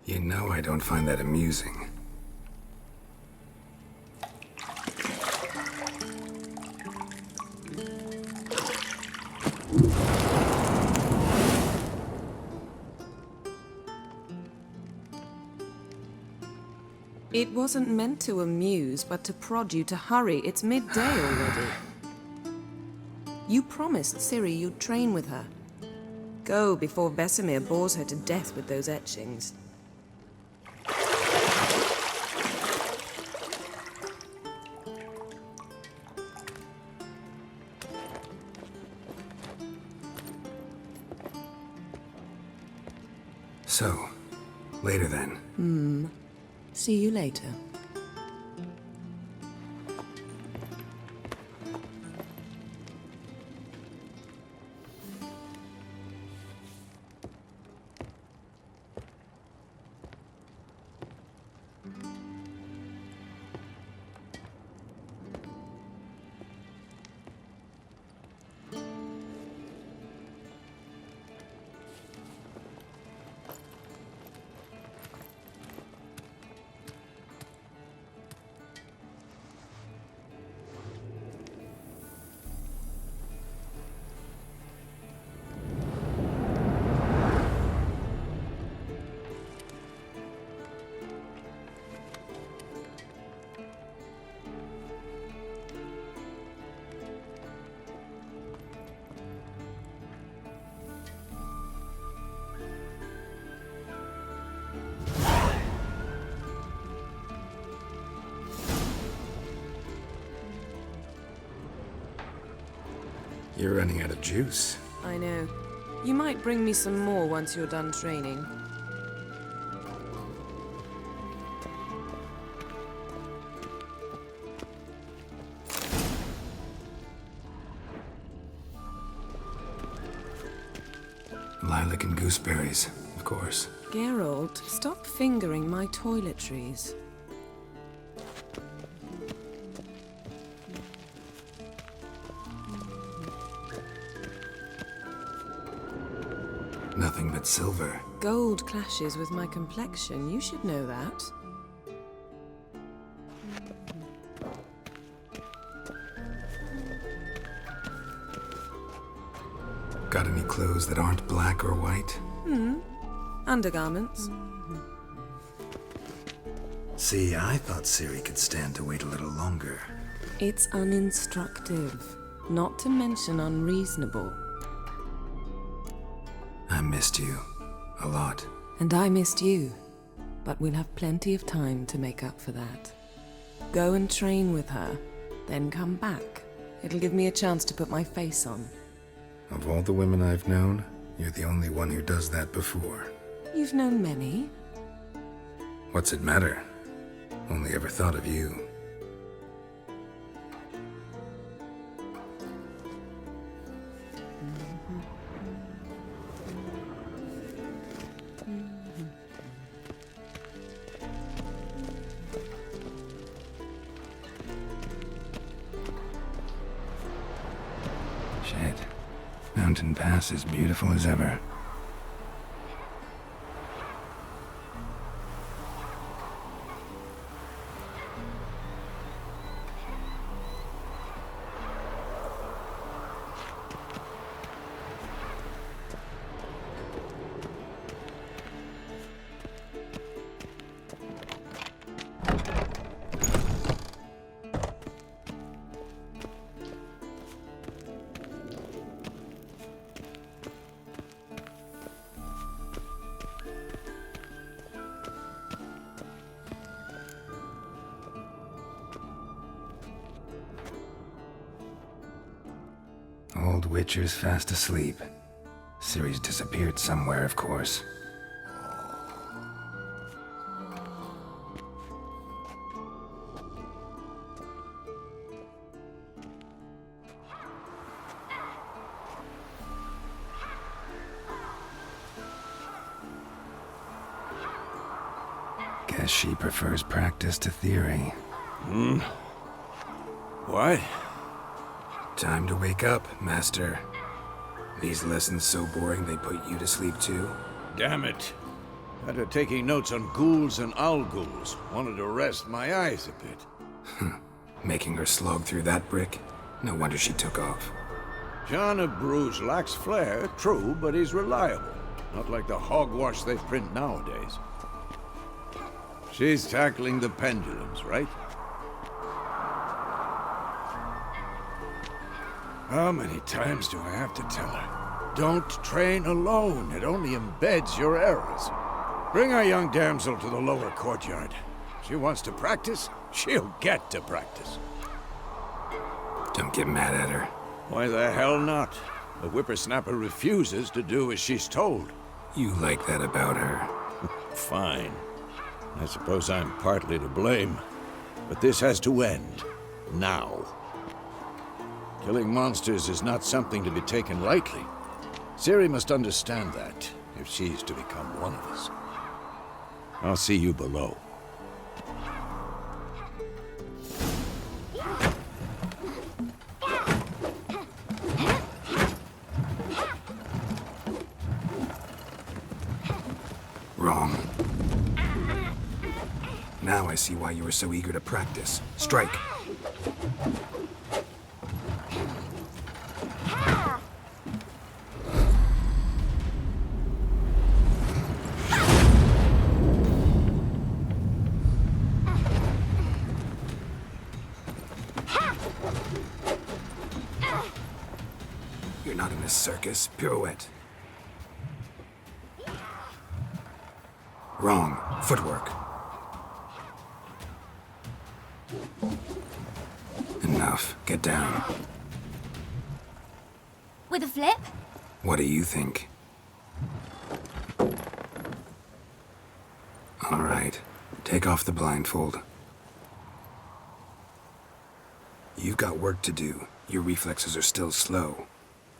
You know I don't find that amusing. It wasn't meant to amuse, but to prod you to hurry. It's midday already. You promised Ciri you'd train with her. Go before Vesemir bores her to death with those etchings. So, later then. See you later. You're running out of juice. I know. You might bring me some more once you're done training. Lilac and Gooseberries, of course. Geralt, stop fingering my toiletries. Nothing but silver. Gold clashes with my complexion. You should know that. Got any clothes that aren't black or white? Undergarments. See, I thought Ciri could stand to wait a little longer. It's uninstructive, not to mention unreasonable. I missed you. A lot. And I missed you. But we'll have plenty of time to make up for that. Go and train with her, then come back. It'll give me a chance to put my face on. Of all the women I've known, you're the only one who does that before. You've known many. What's it matter? Only ever thought of you. Shit. Mountain Pass is beautiful as ever. Old Witcher's fast asleep. Ciri's disappeared somewhere, of course. Guess she prefers practice to theory. What? Time to wake up, Master. These lessons so boring they put you to sleep too? Damn it. After taking notes on ghouls and owl-ghouls, wanted to rest my eyes a bit. Making her slog through that brick? No wonder she took off. John of Bruges lacks flair, true, but he's reliable. Not like the hogwash they print nowadays. She's tackling the pendulums, right? How many times do I have to tell her? Don't train alone. It only embeds your errors. Bring our young damsel to the lower courtyard. She wants to practice, she'll get to practice. Don't get mad at her. Why the hell not? The whippersnapper refuses to do as she's told. You like that about her. Fine. I suppose I'm partly to blame. But this has to end. Now. Killing monsters is not something to be taken lightly. Ciri must understand that, if she's to become one of us. I'll see you below. Wrong. Now I see why you were so eager to practice. Strike. You're not in a circus. Pirouette. Wrong. Footwork. Enough. Get down. With a flip? What do you think? All right. Take off the blindfold. You've got work to do. Your reflexes are still slow.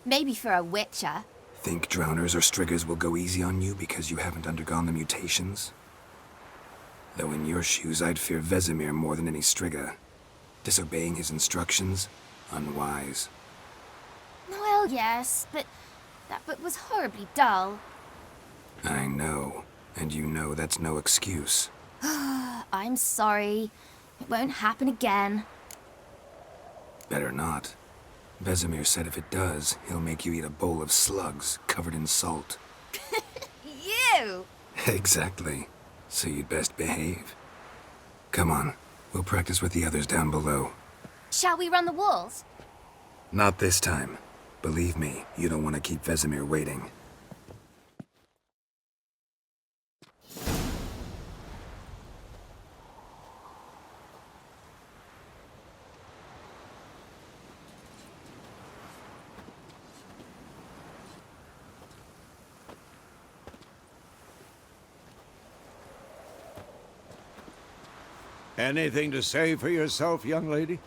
Maybe for a witcher. Think drowners or striggers will go easy on you because you haven't undergone the mutations? Though in your shoes, I'd fear Vesemir more than any strigger. Disobeying his instructions? Unwise. Well, yes, but that book was horribly dull. I know. And you know that's no excuse. I'm sorry. It won't happen again. Better not. Vesemir said if it does, he'll make you eat a bowl of slugs covered in salt. You! Exactly. So you'd best behave. Come on. We'll practice with the others down below. Shall we run the walls? Not this time. Believe me, you don't want to keep Vesemir waiting. Anything to say for yourself, young lady?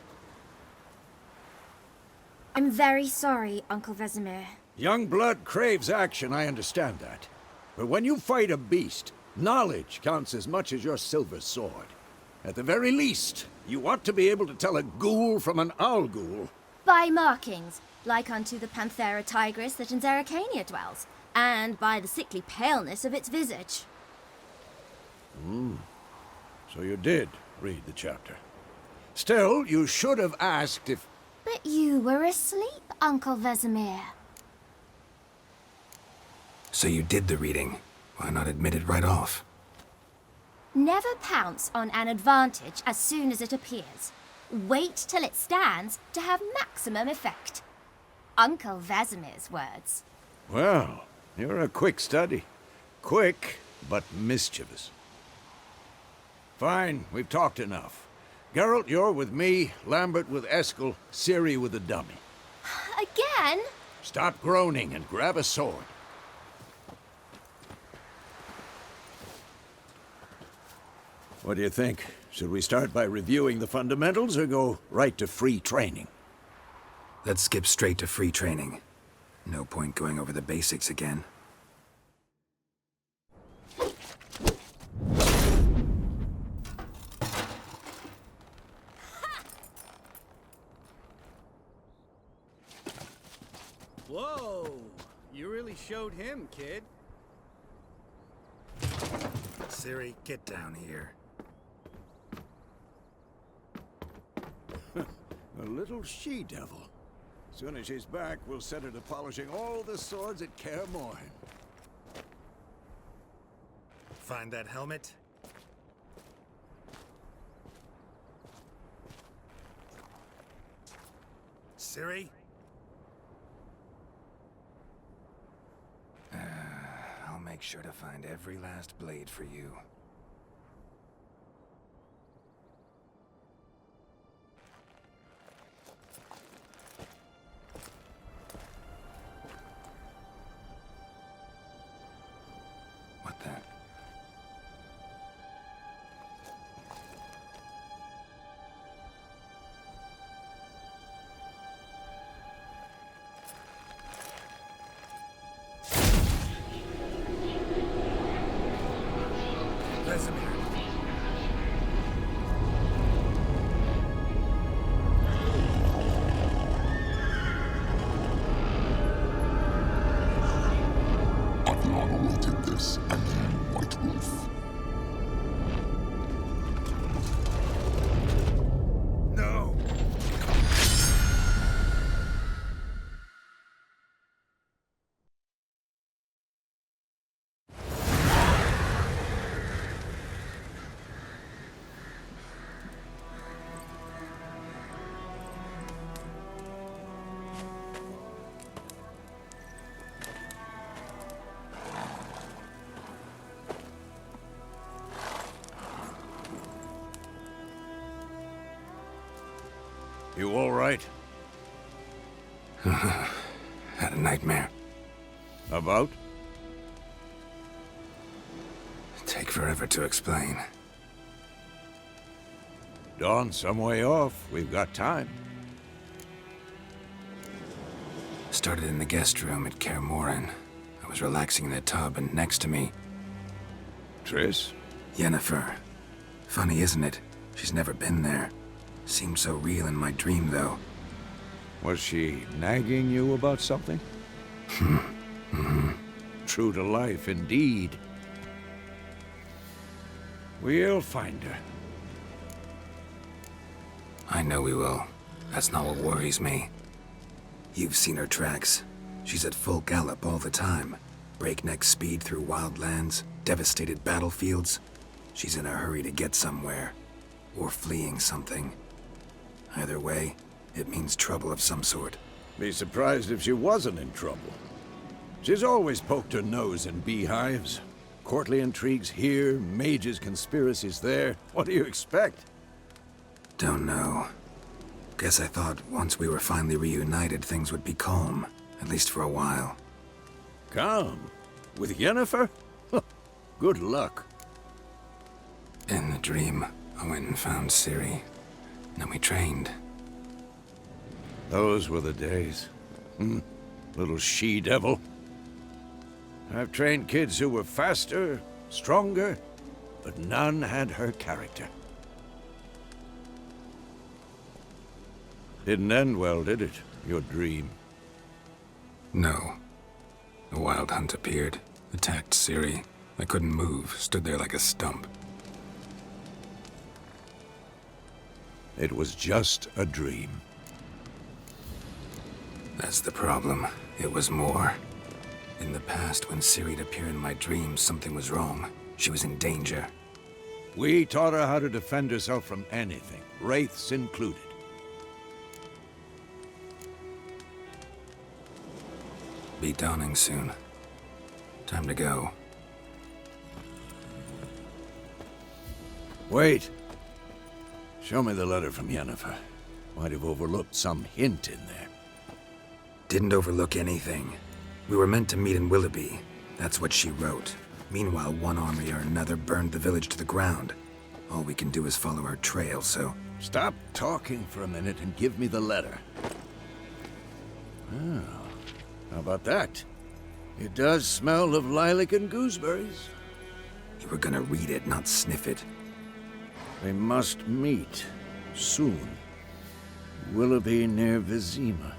I'm very sorry, Uncle Vesemir. Young blood craves action, I understand that. But when you fight a beast, knowledge counts as much as your silver sword. At the very least, you ought to be able to tell a ghoul from an owl-ghoul. By markings, like unto the Panthera tigris that in Zerrikania dwells, and by the sickly paleness of its visage. So you did read the chapter. Still, you should have asked if... But you were asleep, Uncle Vesemir. So you did the reading. Why not admit it right off? Never pounce on an advantage as soon as it appears. Wait till it stands to have maximum effect. Uncle Vesemir's words. Well, you're a quick study. Quick, but mischievous. Fine, we've talked enough. Geralt, you're with me, Lambert with Eskel, Ciri with the dummy. Again? Stop groaning and grab a sword. What do you think? Should we start by reviewing the fundamentals or go right to free training? Let's skip straight to free training. No point going over the basics again. Whoa! You really showed him, kid. Ciri, get down here. A little she-devil. Soon as she's back, we'll set her to polishing all the swords at Kaer Morhen. Find that helmet? Ciri? I'll make sure to find every last blade for you. What the? Vesemir. I've long awaited this, and you, White Wolf. No! You all right? Had a nightmare. About? Take forever to explain. Dawn's some way off. We've got time. Started in the guest room at Kaer Morhen. I was relaxing in the tub, and next to me, Triss? Yennefer. Funny, isn't it? She's never been there. Seemed so real in my dream, though. Was she nagging you about something? True to life, indeed. We'll find her. I know we will. That's not what worries me. You've seen her tracks. She's at full gallop all the time. Breakneck speed through wild lands, devastated battlefields. She's in a hurry to get somewhere. Or fleeing something. Either way, it means trouble of some sort. Be surprised if she wasn't in trouble. She's always poked her nose in beehives. Courtly intrigues here, mages' conspiracies there. What do you expect? Don't know. Guess I thought once we were finally reunited, things would be calm. At least for a while. Calm? With Yennefer? Good luck. In the dream, I went and found Ciri. Then we trained. Those were the days. Little she-devil. I've trained kids who were faster, stronger, but none had her character. Didn't end well, did it? Your dream? No. A wild hunt appeared, attacked Ciri. I couldn't move, stood there like a stump. It was just a dream. That's the problem. It was more. In the past, when Ciri'd appear in my dreams, something was wrong. She was in danger. We taught her how to defend herself from anything, wraiths included. Be dawning soon. Time to go. Wait. Show me the letter from Yennefer. Might have overlooked some hint in there. Didn't overlook anything. We were meant to meet in Willoughby. That's what she wrote. Meanwhile, one army or another burned the village to the ground. All we can do is follow her trail, so... Stop talking for a minute and give me the letter. Oh, how about that? It does smell of lilac and gooseberries. You were gonna read it, not sniff it. They must meet. Soon. Willoughby near Vizima.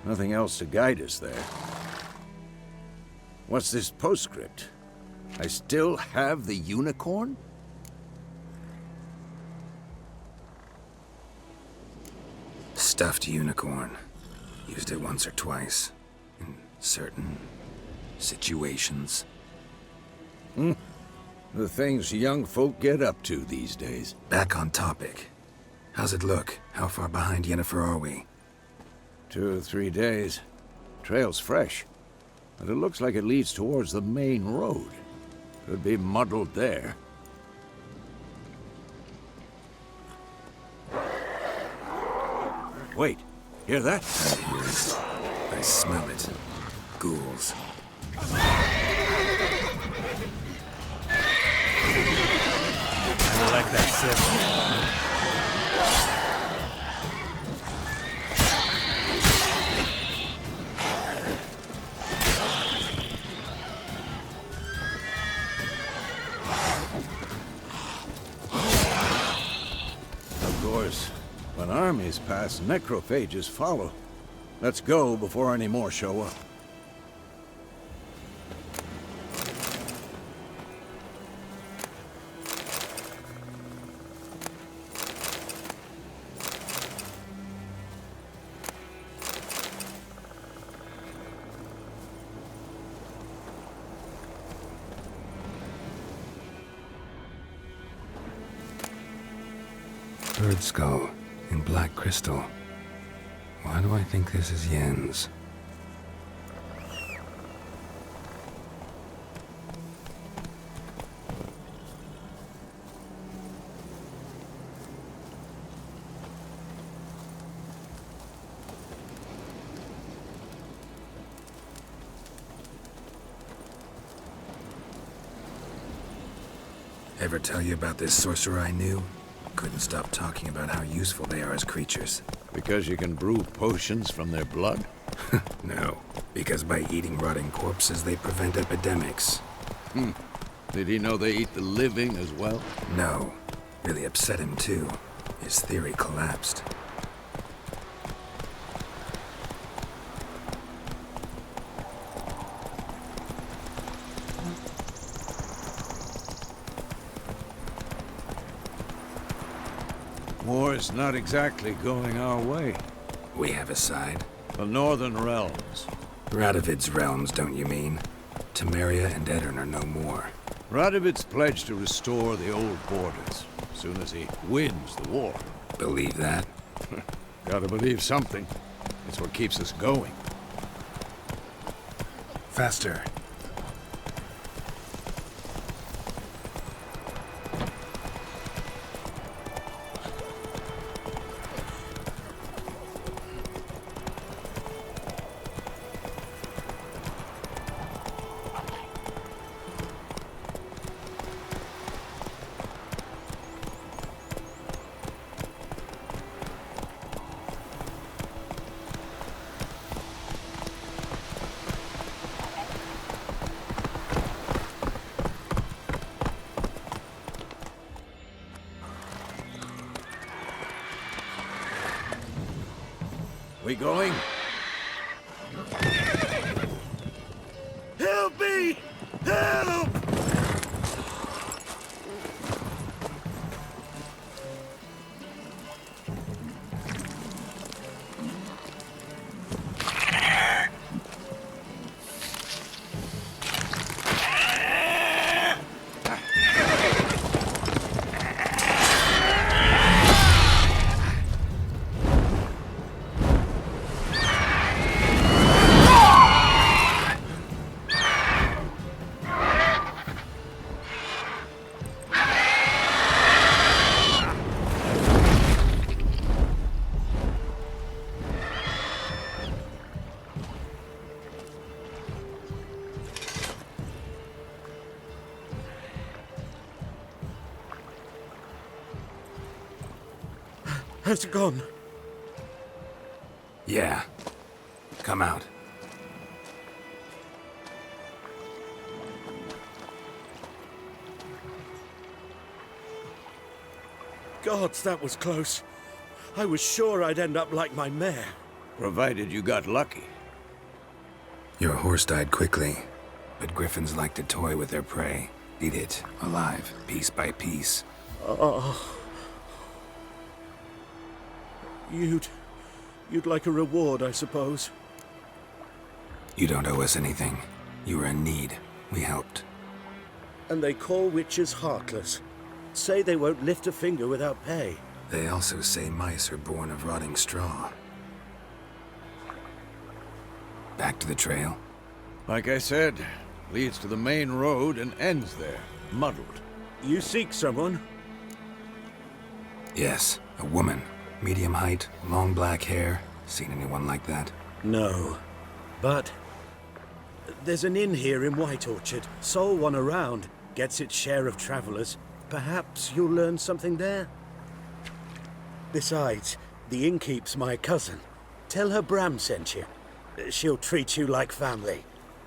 Nothing else to guide us there. What's this postscript? I still have the unicorn? Stuffed unicorn. Used it once or twice. In certain situations. The things young folk get up to these days. Back on topic. How's it look? How far behind Yennefer are we? 2 or 3 days. Trail's fresh, but it looks like it leads towards the main road. Could be muddled there. Wait, hear that? I hear it. I smell it. Ghouls. I like that shit. Of course, when armies pass, necrophages follow. Let's go before any more show up. Bird skull in black crystal. Why do I think this is Yen's? Ever tell you about this sorcerer I knew? Couldn't stop talking about how useful they are as creatures. Because you can brew potions from their blood? No, because by eating rotting corpses, they prevent epidemics. Did he know they eat the living as well? No, really upset him too. His theory collapsed. War's not exactly going our way. We have a side. The Northern Realms. Radovid's realms, don't you mean? Temeria and Edirn are no more. Radovid's pledged to restore the old borders, as soon as he wins the war. Believe that? Gotta believe something. It's what keeps us going. Faster. We going? Help me! Help! Has it gone? Yeah. Come out. Gods, that was close. I was sure I'd end up like my mare. Provided you got lucky. Your horse died quickly. But griffins like to toy with their prey. Eat it, alive, piece by piece. Oh. You'd like a reward, I suppose. You don't owe us anything. You were in need. We helped. And they call witches heartless. Say they won't lift a finger without pay. They also say mice are born of rotting straw. Back to the trail? Like I said, leads to the main road and ends there, muddled. You seek someone? Yes, a woman. Medium height, long black hair. Seen anyone like that? No. But there's an inn here in White Orchard. Sole one around. Gets its share of travelers. Perhaps you'll learn something there? Besides, the innkeep's my cousin. Tell her Bram sent you. She'll treat you like family.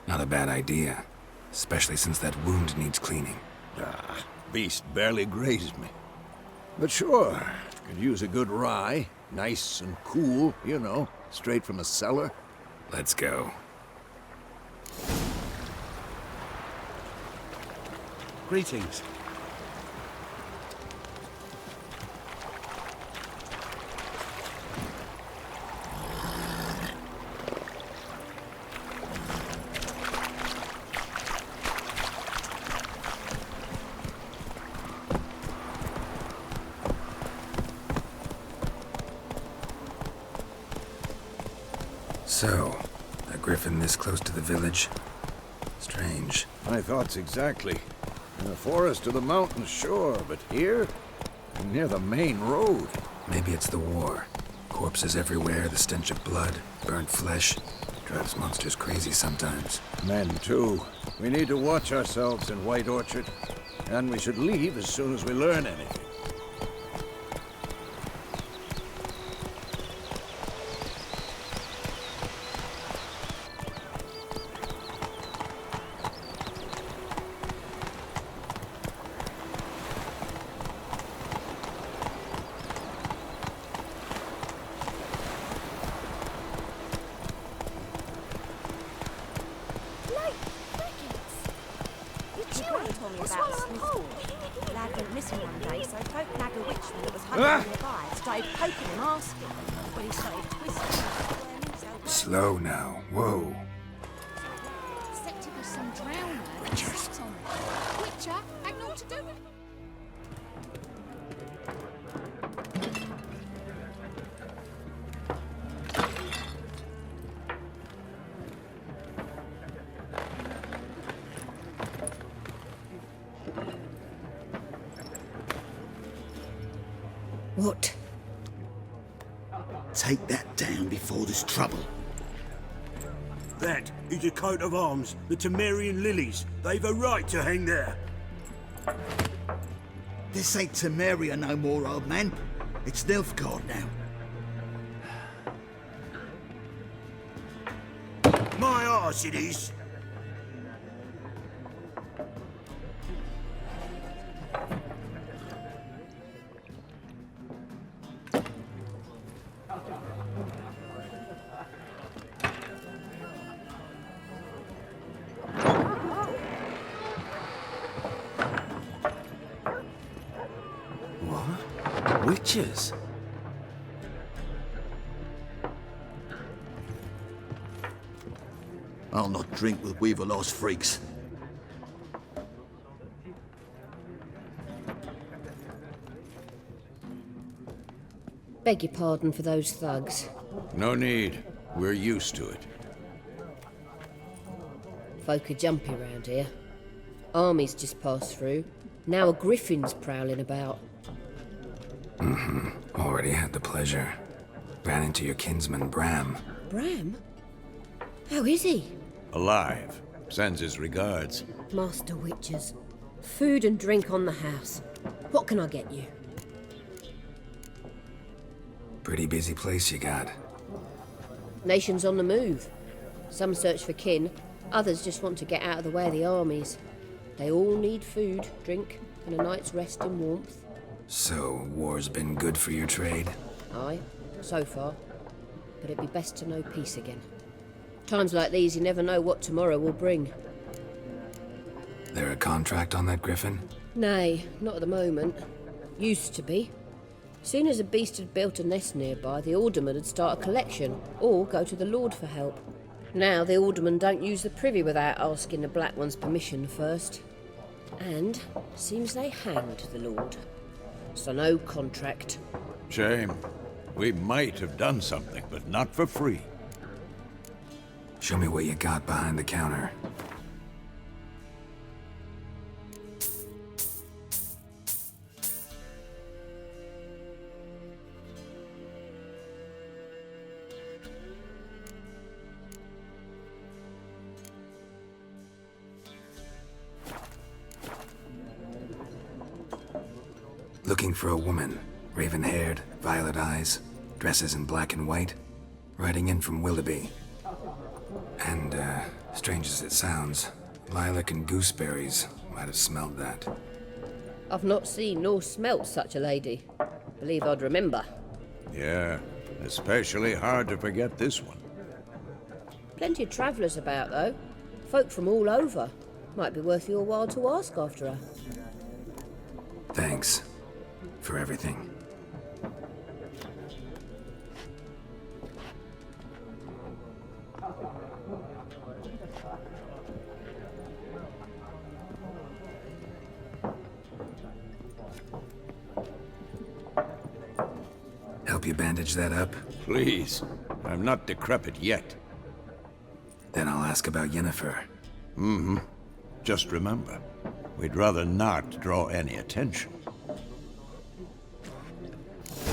Not a bad idea. Especially since that wound needs cleaning. Beast barely grazed me. But sure, could use a good rye. Nice and cool, you know, straight from a cellar. Let's go. Greetings. So, a griffin this close to the village? Strange. My thoughts exactly. In the forest or the mountains, sure, but here? Near the main road. Maybe it's the war. Corpses everywhere, the stench of blood, burnt flesh. Drives monsters crazy sometimes. Men, too. We need to watch ourselves in White Orchard. And we should leave as soon as we learn anything. Slow now. Whoa. Set to be some drowner and sat on it. Witcher, had naught to do with it. What? Take that down before there's trouble. That is a coat of arms, the Temerian lilies. They've a right to hang there. This ain't Temeria no more, old man. It's Nilfgaard now. My arse it is. Witches? I'll not drink with Weaverlost freaks. Beg your pardon for those thugs. No need. We're used to it. Folk are jumpy round here. Armies just passed through. Now a griffin's prowling about. Already had the pleasure. Ran into your kinsman, Bram. Bram? How is he? Alive. Sends his regards. Master Witches. Food and drink on the house. What can I get you? Pretty busy place you got. Nations on the move. Some search for kin, others just want to get out of the way of the armies. They all need food, drink, and a night's rest in warmth. So, war's been good for your trade? Aye, so far. But it'd be best to know peace again. Times like these, you never know what tomorrow will bring. There a contract on that griffin? Nay, not at the moment. Used to be. Soon as a beast had built a nest nearby, the alderman would start a collection, or go to the Lord for help. Now the aldermen don't use the privy without asking the Black One's permission first. And seems they hanged the Lord. So no contract. Shame. We might have done something, but not for free. Show me what you got behind the counter. Looking for a woman. Raven-haired, violet eyes, dresses in black and white. Riding in from Willoughby. And, strange as it sounds, Lilac and Gooseberries might have smelled that. I've not seen nor smelt such a lady. Believe I'd remember. Yeah, especially hard to forget this one. Plenty of travellers about, though. Folk from all over. Might be worth your while to ask after her. Thanks. For everything. Help you bandage that up? Please. I'm not decrepit yet. Then I'll ask about Yennefer. Mm-hmm. Just remember, we'd rather not draw any attention.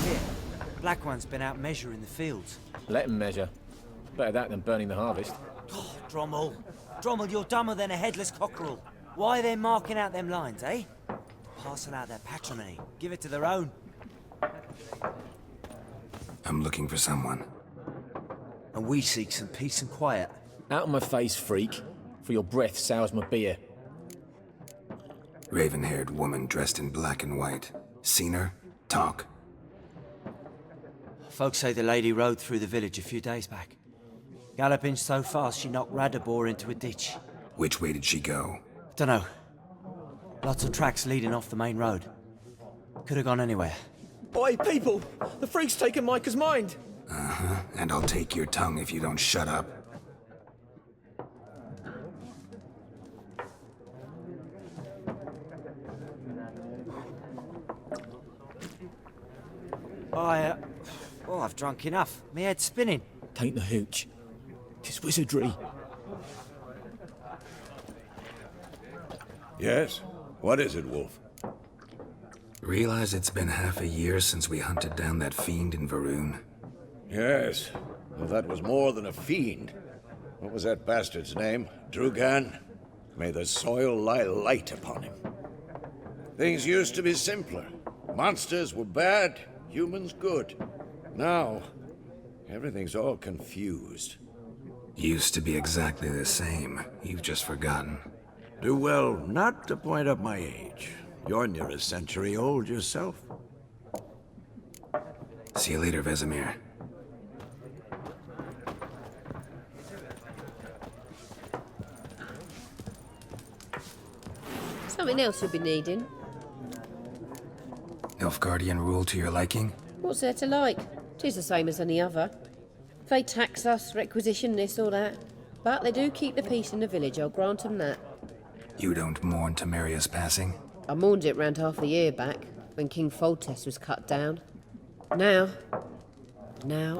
Here, Black One's been out measuring the fields. Let him measure. Better that than burning the harvest. Oh, Drommel. Drommel, you're dumber than a headless cockerel. Why are they marking out them lines, eh? Parcel out their patrimony. Give it to their own. I'm looking for someone. And we seek some peace and quiet. Out of my face, freak. For your breath sours my beer. Raven-haired woman dressed in black and white. Seen her? Talk. Folks say the lady rode through the village a few days back. Galloping so fast she knocked Radabor into a ditch. Which way did she go? Dunno. Lots of tracks leading off the main road. Could have gone anywhere. Oi, people! The freak's taken Micah's mind! Uh-huh. And I'll take your tongue if you don't shut up. I've drunk enough. Me head's spinning. Tain't the hooch. 'Tis wizardry. Yes? What is it, Wolf? Realize it's been half a year since we hunted down that fiend in Varun. Yes. Well, that was more than a fiend. What was that bastard's name? Drugan? May the soil lie light upon him. Things used to be simpler. Monsters were bad, humans good. Now, everything's all confused. Used to be exactly the same. You've just forgotten. Do well not to point up my age. You're near a century old yourself. See you later, Vesemir. Something else you'll be needing. Nilfgaardian rule to your liking? What's there to like? 'Tis the same as any other. They tax us, requisition this or that. But they do keep the peace in the village, I'll grant 'em that. You don't mourn Temeria's passing? I mourned it round half a year back, when King Foltest was cut down. Now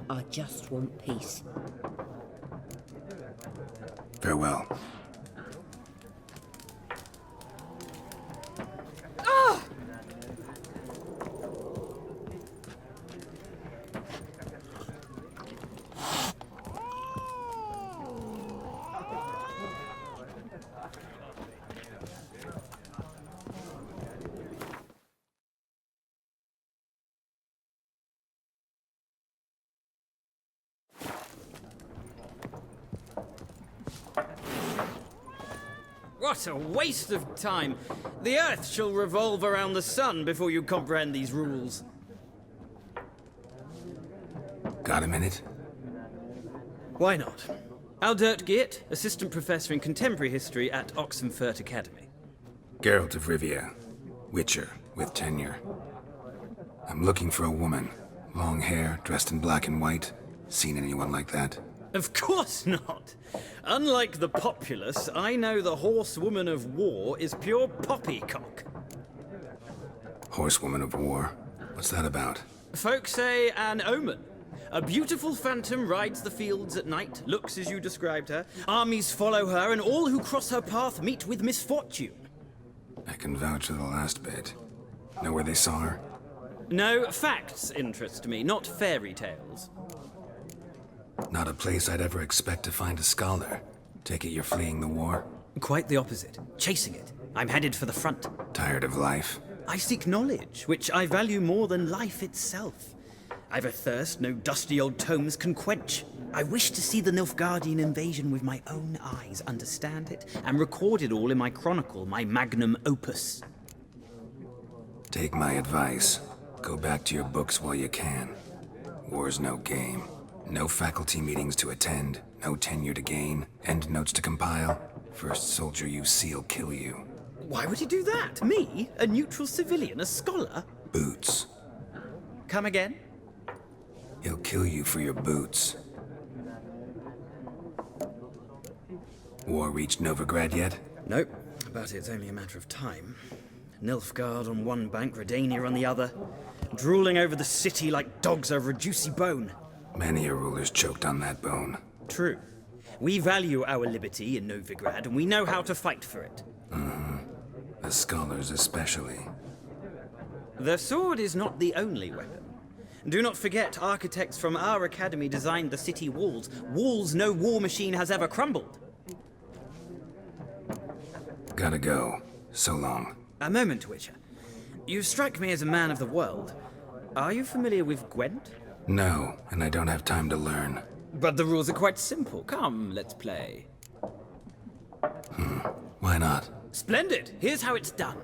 I just want peace. Farewell. What a waste of time! The Earth shall revolve around the sun before you comprehend these rules. Got a minute? Why not? Aldert Geert, Assistant Professor in Contemporary History at Oxenfurt Academy. Geralt of Rivia, Witcher with tenure. I'm looking for a woman. Long hair, dressed in black and white. Seen anyone like that? Of course not. Unlike the populace, I know the horsewoman of war is pure poppycock. Horsewoman of war? What's that about? Folk say an omen. A beautiful phantom rides the fields at night, looks as you described her. Armies follow her, and all who cross her path meet with misfortune. I can vouch for the last bit. Know where they saw her? No, facts interest me, not fairy tales. Not a place I'd ever expect to find a scholar. Take it you're fleeing the war? Quite the opposite. Chasing it. I'm headed for the front. Tired of life? I seek knowledge, which I value more than life itself. I've a thirst no dusty old tomes can quench. I wish to see the Nilfgaardian invasion with my own eyes, understand it, and record it all in my chronicle, my magnum opus. Take my advice. Go back to your books while you can. War's no game. No faculty meetings to attend, no tenure to gain, end notes to compile. First soldier you see'll kill you. Why would he do that? Me? A neutral civilian? A scholar? Boots. Come again? He'll kill you for your boots. War reached Novigrad yet? Nope, but it's only a matter of time. Nilfgaard on one bank, Redania on the other, drooling over the city like dogs over a juicy bone. Many a ruler's choked on that bone. True. We value our liberty in Novigrad, and we know how to fight for it. The scholars especially. The sword is not the only weapon. Do not forget, architects from our academy designed the city walls. Walls no war machine has ever crumbled. Gotta go. So long. A moment, Witcher. You strike me as a man of the world. Are you familiar with Gwent? No, and I don't have time to learn. But the rules are quite simple. Come, let's play. Why not? Splendid! Here's how it's done.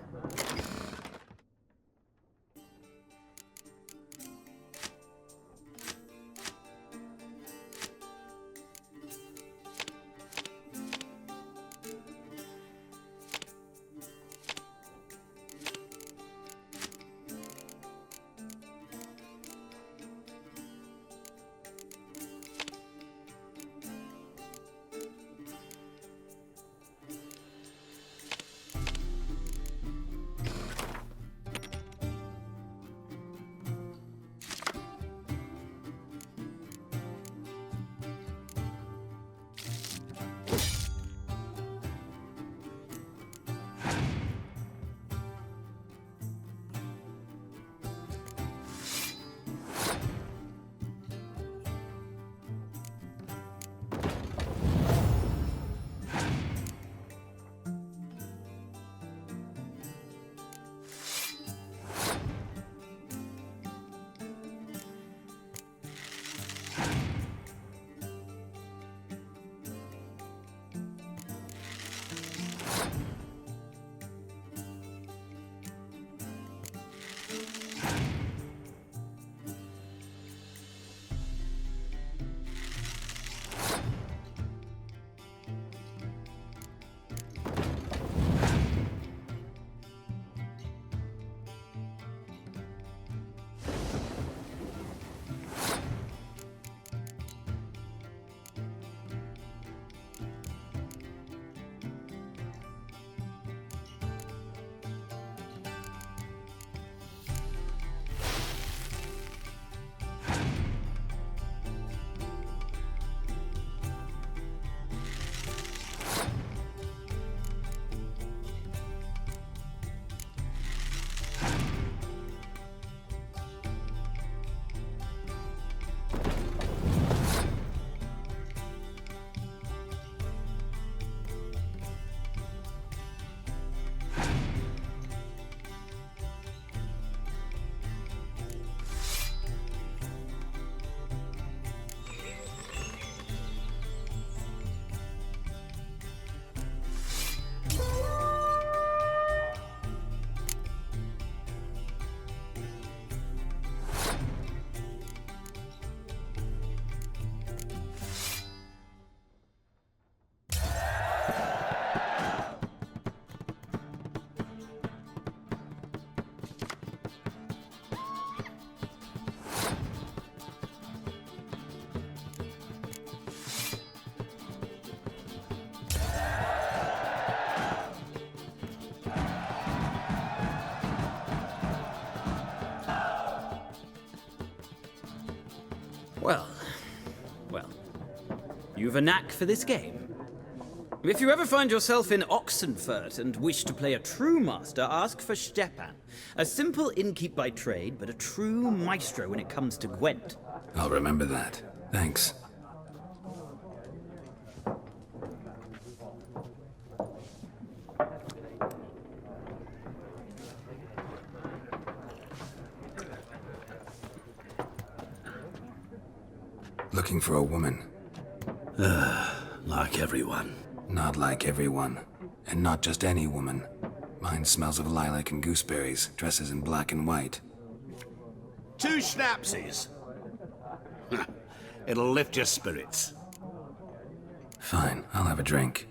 Well, you've a knack for this game. If you ever find yourself in Oxenfurt and wish to play a true master, ask for Stepan. A simple innkeep by trade, but a true maestro when it comes to Gwent. I'll remember that. Thanks. Looking for a woman. Like everyone. Not like everyone. And not just any woman. Mine smells of lilac and gooseberries, dresses in black and white. 2 schnapsies. It'll lift your spirits. Fine, I'll have a drink.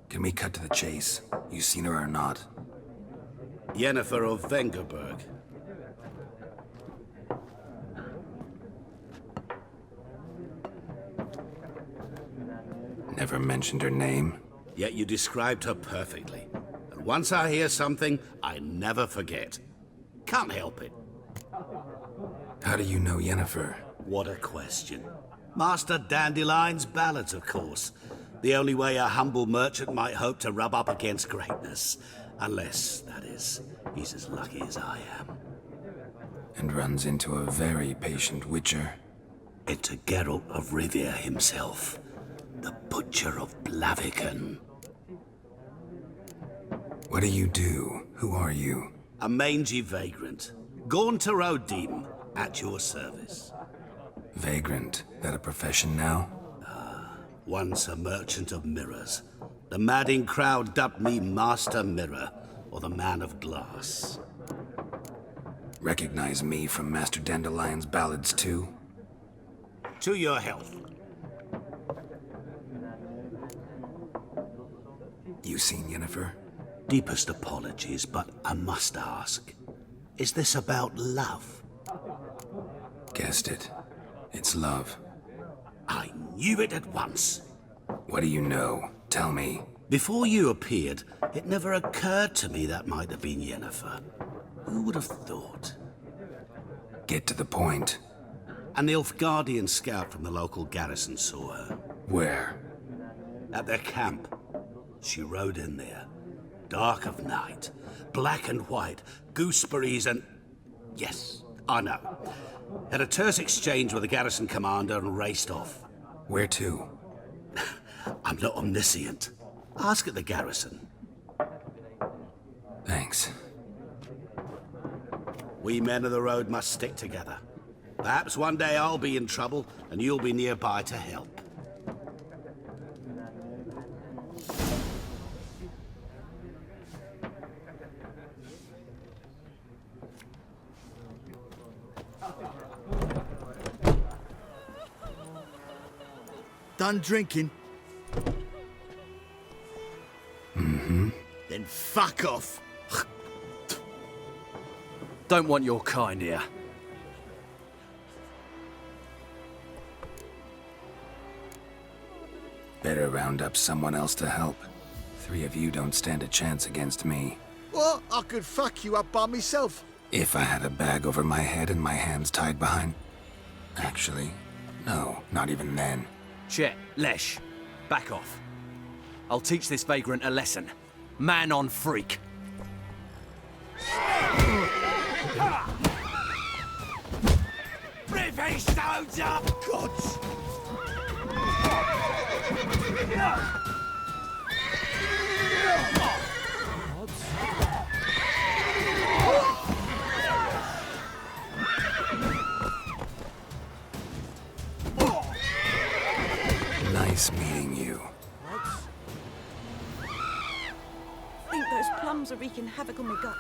Can we cut to the chase? You seen her or not? Yennefer of Vengerberg. Never mentioned her name? Yet you described her perfectly. And once I hear something, I never forget. Can't help it. How do you know Yennefer? What a question. Master Dandelion's ballads, of course. The only way a humble merchant might hope to rub up against greatness. Unless, that is, he's as lucky as I am. And runs into a very patient witcher. Into Geralt of Rivia himself. The Butcher of Blaviken. What do you do? Who are you? A mangy vagrant. Gaunter Odim, at your service. Vagrant? That a profession now? Once a merchant of mirrors. The madding crowd dubbed me Master Mirror, or the Man of Glass. Recognize me from Master Dandelion's ballads too? To your health. You seen Yennefer? Deepest apologies, but I must ask. Is this about love? Guessed it. It's love. I knew it at once. What do you know? Tell me. Before you appeared, it never occurred to me that might have been Yennefer. Who would have thought? Get to the point. An Nilfgaardian scout from the local garrison saw her. Where? At their camp. She rode in there. Dark of night. Black and white. Gooseberries and... Yes, I know. Had a terse exchange with the garrison commander and raced off. Where to? I'm not omniscient. Ask at the garrison. Thanks. We men of the road must stick together. Perhaps one day I'll be in trouble and you'll be nearby to help. Done drinking? Mm-hmm. Then fuck off. Don't want your kind here. Better round up someone else to help. 3 of you don't stand a chance against me. Well, I could fuck you up by myself. If I had a bag over my head and my hands tied behind... Actually, no, not even then. Chet, Lesh, back off. I'll teach this vagrant a lesson. Man on freak. British soldier! Gods! Nice meeting you. I think those plums are wreaking havoc on my gut.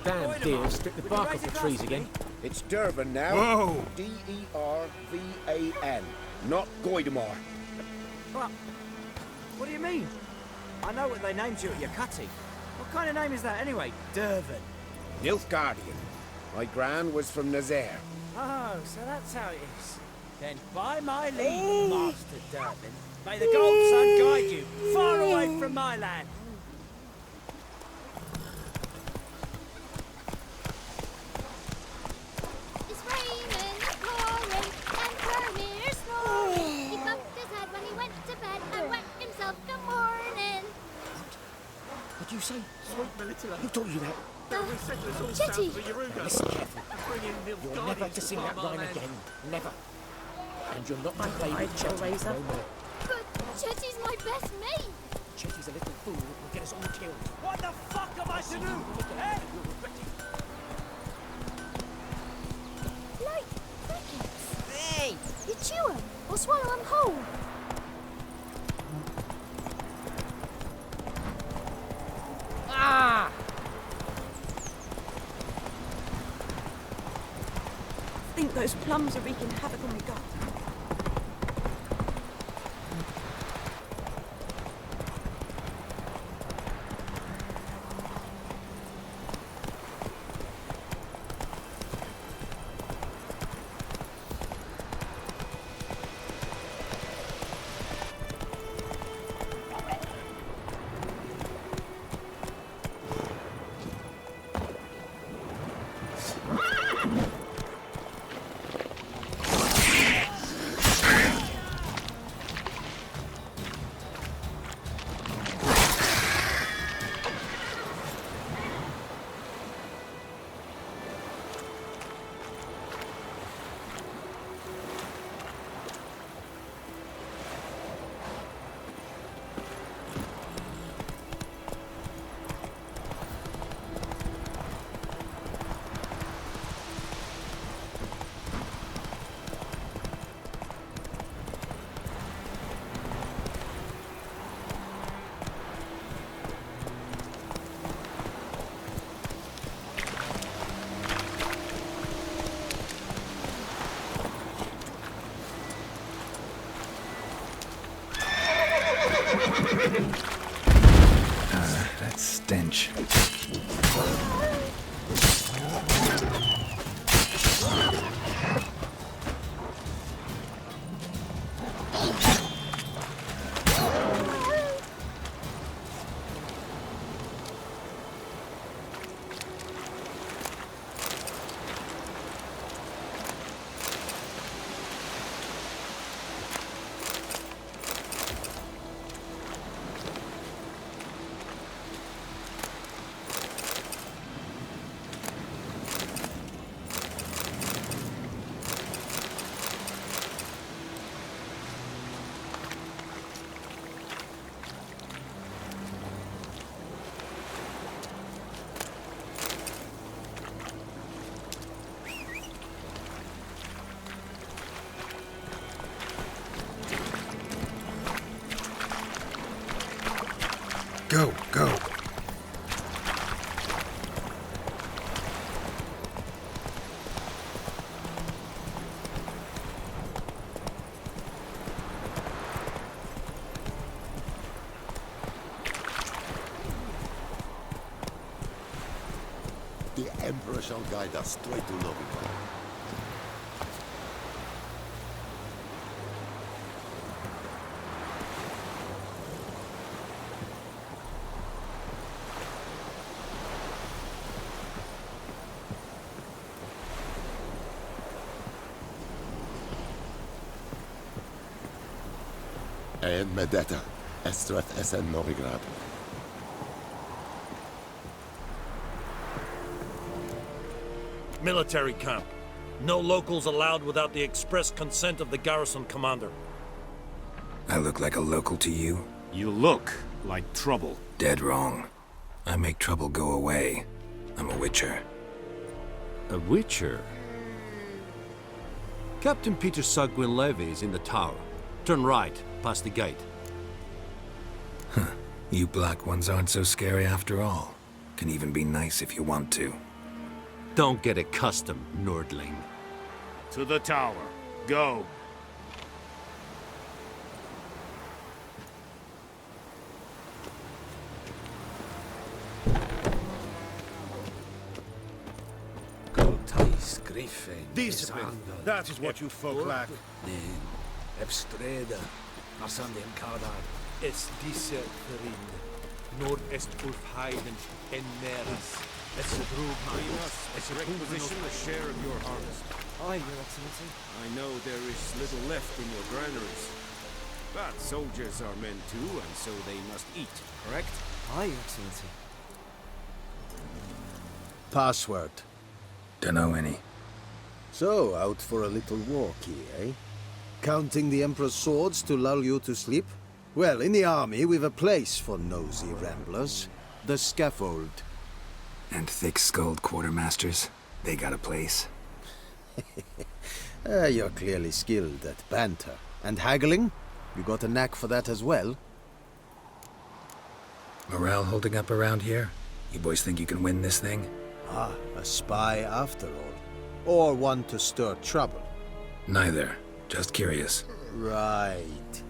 Damn deer, strip the bark off the trees again. It's Dervan now. Whoa! D-E-R-V-A-N, not Goidemar. What do you mean? I know what they named you at your cutting. What kind of name is that anyway? Dervan. Nilfgaardian. My gran was from Nazaire. Oh, so that's how it is. Then by my leave, Master Dervin, may the Gold Sun guide you far away from my land. It's raining, it's pouring, and Vermeer's snoring. He bumped his head when he went to bed and whacked himself good morning. What'd you say? Sweet Melitula. Who taught you that? Chetty! Now listen carefully. You're never to sing that rhyme again. Never. And you're not to play with Chetty no more. But Chetty's my best mate. Chetty's a little fool who will get us all killed. What the fuck am I to do? Eh? Like crickets. Hey! You chew 'em or swallow 'em whole. Ah! I think those plums are wreaking havoc on my gut. That stench. Go, go. The Emperor shall guide us straight to Novigrad. And Medetta, Estrath Essen Novigrad. Military camp. No locals allowed without the express consent of the garrison commander. I look like a local to you? You look like trouble. Dead wrong. I make trouble go away. I'm a witcher. A witcher? Captain Peter Sagwin Levy is in the tower. Turn right, past the gate. Huh. You black ones aren't so scary after all. Can even be nice if you want to. Don't get accustomed, Nordling. To the tower. Go. Griffin. Discipline. That is what you folk lack. Nen, Ebstreda, Asandem Kadar, Es Disse Ferin, Nord Est Ulfheiden, En Meras, Es Drug Minas, es requisition a share of your harvest. Aye, Your Excellency. I know there is little left in your granaries. But soldiers are men too, and so they must eat, correct? Aye, Your Excellency. Password. Dunno any. So, out for a little walkie, eh? Counting the Emperor's swords to lull you to sleep? Well, in the army, we've a place for nosy ramblers. The scaffold. And thick-skulled quartermasters, they got a place. You're clearly skilled at banter. And haggling? You got a knack for that as well? Morale holding up around here? You boys think you can win this thing? Ah, a spy after all. Or one to stir trouble. Neither. Just curious. Right.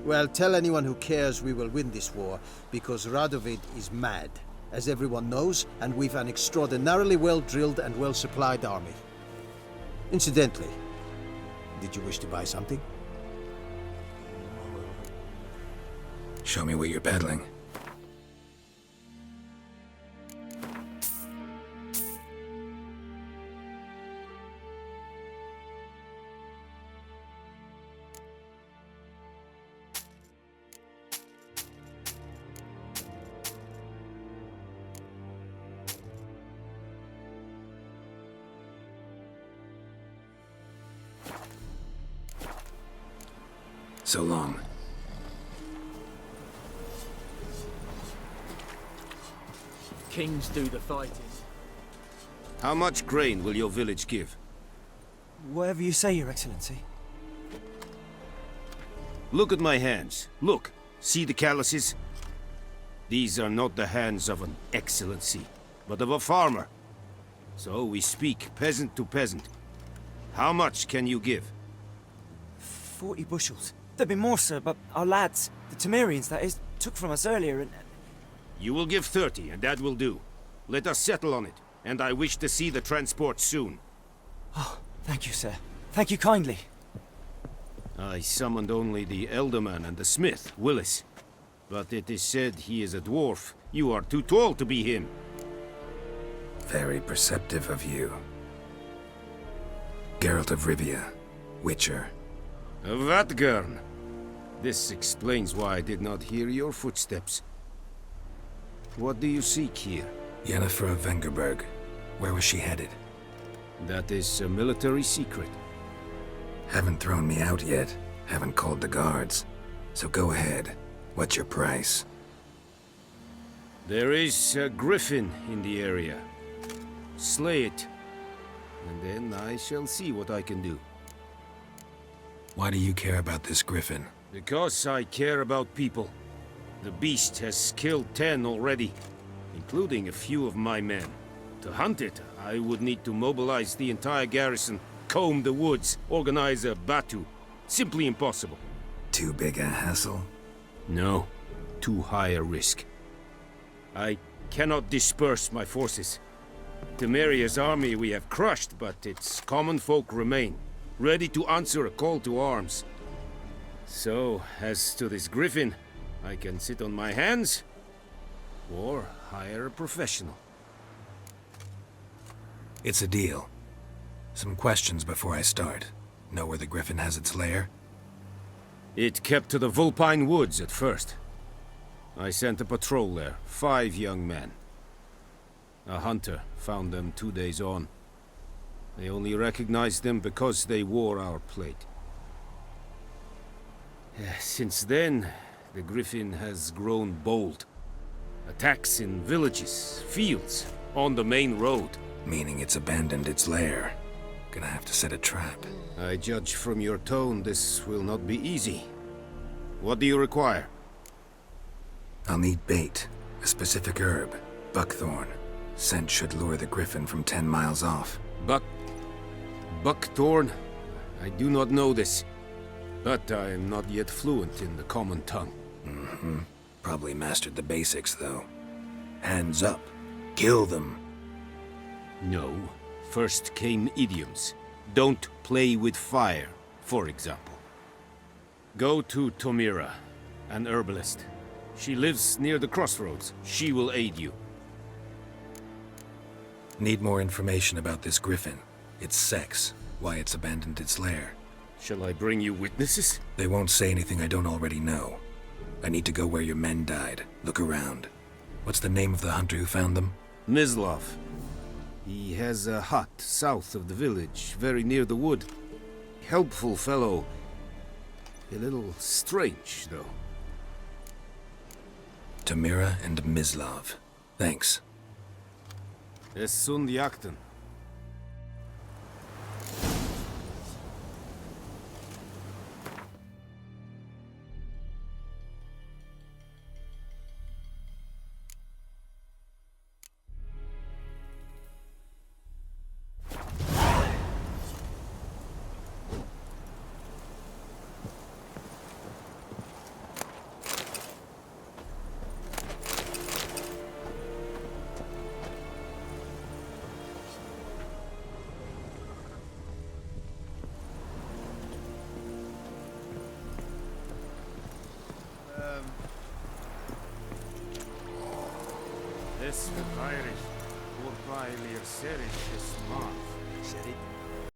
Well, tell anyone who cares we will win this war, because Radovid is mad, as everyone knows, and we've an extraordinarily well-drilled and well-supplied army. Incidentally, did you wish to buy something? Show me what you're peddling. So long. Kings do the fighting. How much grain will your village give? Whatever you say, Your Excellency. Look at my hands. Look. See the calluses? These are not the hands of an excellency, but of a farmer. So we speak peasant to peasant. How much can you give? 40 bushels. There'd be more, sir, but our lads, the Temerians, that is, took from us earlier and... You will give 30, and that will do. Let us settle on it, and I wish to see the transport soon. Oh, thank you, sir. Thank you kindly. I summoned only the Elderman and the smith, Willis. But it is said he is a dwarf. You are too tall to be him. Very perceptive of you. Geralt of Rivia, Witcher. Vatgern. This explains why I did not hear your footsteps. What do you seek here? Yennefer of Vengerberg. Where was she headed? That is a military secret. Haven't thrown me out yet. Haven't called the guards. So go ahead. What's your price? There is a griffin in the area. Slay it. And then I shall see what I can do. Why do you care about this griffin? Because I care about people. The beast has killed 10 already, including a few of my men. To hunt it, I would need to mobilize the entire garrison, comb the woods, organize a batu. Simply impossible. Too big a hassle? No, too high a risk. I cannot disperse my forces. Temeria's army we have crushed, but its common folk remain, ready to answer a call to arms. So, as to this griffin, I can sit on my hands, or hire a professional. It's a deal. Some questions before I start. Know where the griffin has its lair? It kept to the Vulpine Woods at first. I sent a patrol there, 5 young men. A hunter found them 2 days on. They only recognized them because they wore our plate. Since then, the griffin has grown bold. Attacks in villages, fields, on the main road. Meaning it's abandoned its lair. Gonna have to set a trap. I judge from your tone this will not be easy. What do you require? I'll need bait. A specific herb. Buckthorn. Scent should lure the griffin from 10 miles off. Buckthorn? I do not know this. But I am not yet fluent in the common tongue. Mm-hmm. Probably mastered the basics, though. Hands up. Kill them. No. First came idioms. Don't play with fire, for example. Go to Tomira, an herbalist. She lives near the crossroads. She will aid you. Need more information about this griffin. Its sex, why it's abandoned its lair. Shall I bring you witnesses? They won't say anything I don't already know. I need to go where your men died. Look around. What's the name of the hunter who found them? Mislav. He has a hut south of the village, very near the wood. Helpful fellow. A little strange, though. Tomira and Mislav. Thanks. Es sunt jakten. Es Irish, or Serish is Marv.